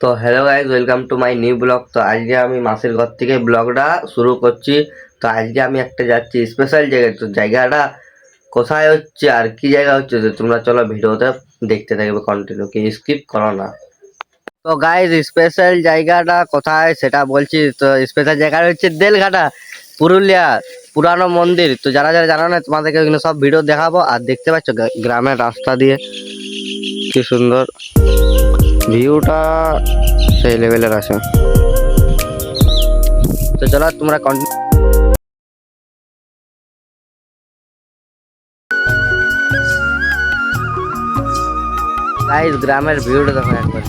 তো hello guys, welcome to my new blog. তো আজকে আমি মাসির ঘর থেকে ব্লগটা শুরু করছি। তো আজকে আমি একটা যাচ্ছি স্পেশাল জায়গায়। তো জায়গাটা কোথায় হচ্ছে আর কি জায়গা হচ্ছে, তো তোমরা চলো ভিডিওতে দেখতে থাকবে কন্টিনিউ, কি স্কিপ করো না। তো গাইজ, স্পেশাল জায়গাটা কোথায় সেটা বলছি। তো স্পেশাল জায়গাটা হচ্ছে দেলঘাটা, পুরুলিয়া পুরানো মন্দির। তো যারা যারা জানো না, তোমাদেরকে ওখানে সব ভিডিও দেখাবো। আর দেখতে পাচ্ছ গ্রামের রাস্তা দিয়ে কি সুন্দর ভিউটা, সেই লেভেলের আছে। তো চলো তোমরা গাইস গ্রামের ভিউটা দেখো একবার।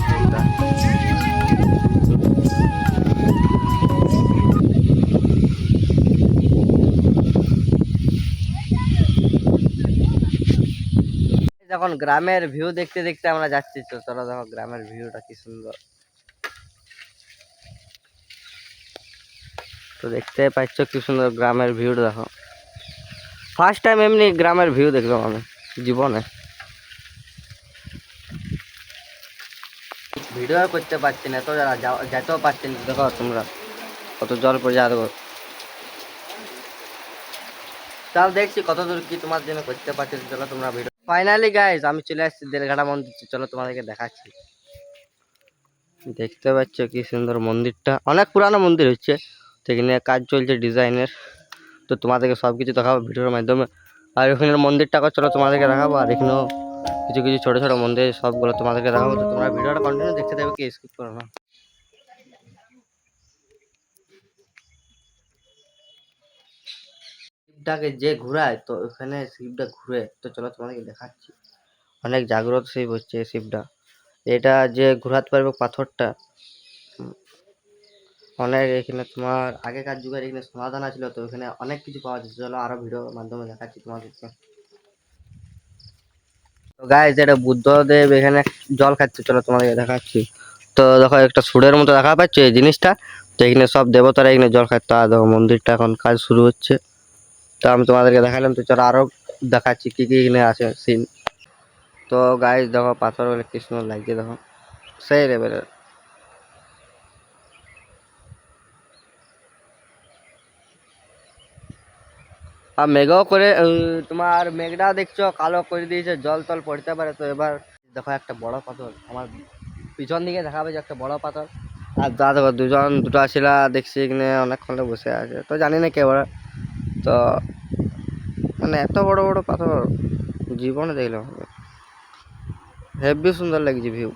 যখন গ্রামের ভিউ দেখতে দেখতে আমরা যাচ্ছি, তো চলো দেখো গ্রামের ভিউটা কি সুন্দর। তো দেখতে পাচ্ছ কি সুন্দর গ্রামের ভিউটা দেখো। ফার্স্ট টাইম এমনি গ্রামের ভিউ দেখলাম আমি জীবনে। ভিডিও করতে পারছি না, তো যারা যেতেও পারছি না। দেখো তোমরা কত জল পড়ে যা দেখো। তাও দেখছি কত দূর কি তোমার জন্য করতে পারছি। চলো তোমরা ভিডিও। ফাইনালি গাইস আমি চলে আসছি দেলঘাটা মন্দির। চলো তোমাদেরকে দেখাচ্ছি। দেখতে পাচ্ছ কি সুন্দর মন্দিরটা, অনেক পুরানো মন্দির হচ্ছে। তো এখানে কাজ চলছে ডিজাইনের। তো তোমাদেরকে সব কিছু দেখাবো ভিডিওর মাধ্যমে। আর ওখানের মন্দিরটা চলো তোমাদেরকে দেখাবো। আর এখানেও কিছু কিছু ছোট ছোট মন্দির, সবগুলো তোমাদেরকে দেখাবো। তো তোমরা ভিডিওটা কন্টিনিউ দেখতে থাকবে, কি স্কিপ করো না। শিবটাকে যে ঘুরায়, তো ওখানে শিবটা ঘুরে। তো চলো তোমাদেরকে দেখাচ্ছি। অনেক জাগ্রত শিব হচ্ছে এই শিবটা। এটা যে ঘুরাতে পারবে পাথরটা, অনেক এখানে তোমার আগেকার যুগের এখানে সমাধান ছিল। তো এখানে অনেক কিছু পাওয়া যাচ্ছে। চলো আরো ভিডিওর মাধ্যমে দেখাচ্ছি তোমাদেরকে। তো গাইস এটা বুদ্ধদেব এখানে জল খাচ্ছে, চলো তোমাদেরকে দেখাচ্ছি। তো দেখো একটা সুরের মতো দেখা পাচ্ছে এই জিনিসটা। তো এখানে সব দেবতারা এখানে জল খাচ্ছে। আর দেখো মন্দিরটা এখন কাজ শুরু হচ্ছে। তো আমি তোমাদেরকে দেখালাম। তো চলো আরো দেখাচ্ছি কি কি এখানে আছে সিন। তো গাইস দেখো পাথর বলে কি সুন্দর লাগছে দেখো, সেই লেভেলের। আর মেঘও করে তোমার মেঘটাও দেখছো কালো করে দিয়েছে, জল টল পড়তে পারে। তো এবার দেখো একটা বড় পাথর আমার পিছন দিকে দেখাবে যে একটা বড় পাথর। আর যা দেখো দুটো ছিলা দেখছি এখানে অনেকক্ষণ বসে আছে। তো জানি না কে বড়। তো মানে এত বড় বড় পাথর জীবনে দেখলাম, হেভি সুন্দর লাগছে ভিউ।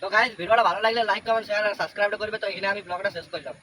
তো গাইস ভিডিওটা ভালো লাগলে লাইক কমেন্ট শেয়ার আর সাবস্ক্রাইব করবে। তো এখানে আমি ব্লগটা শেষ করলাম।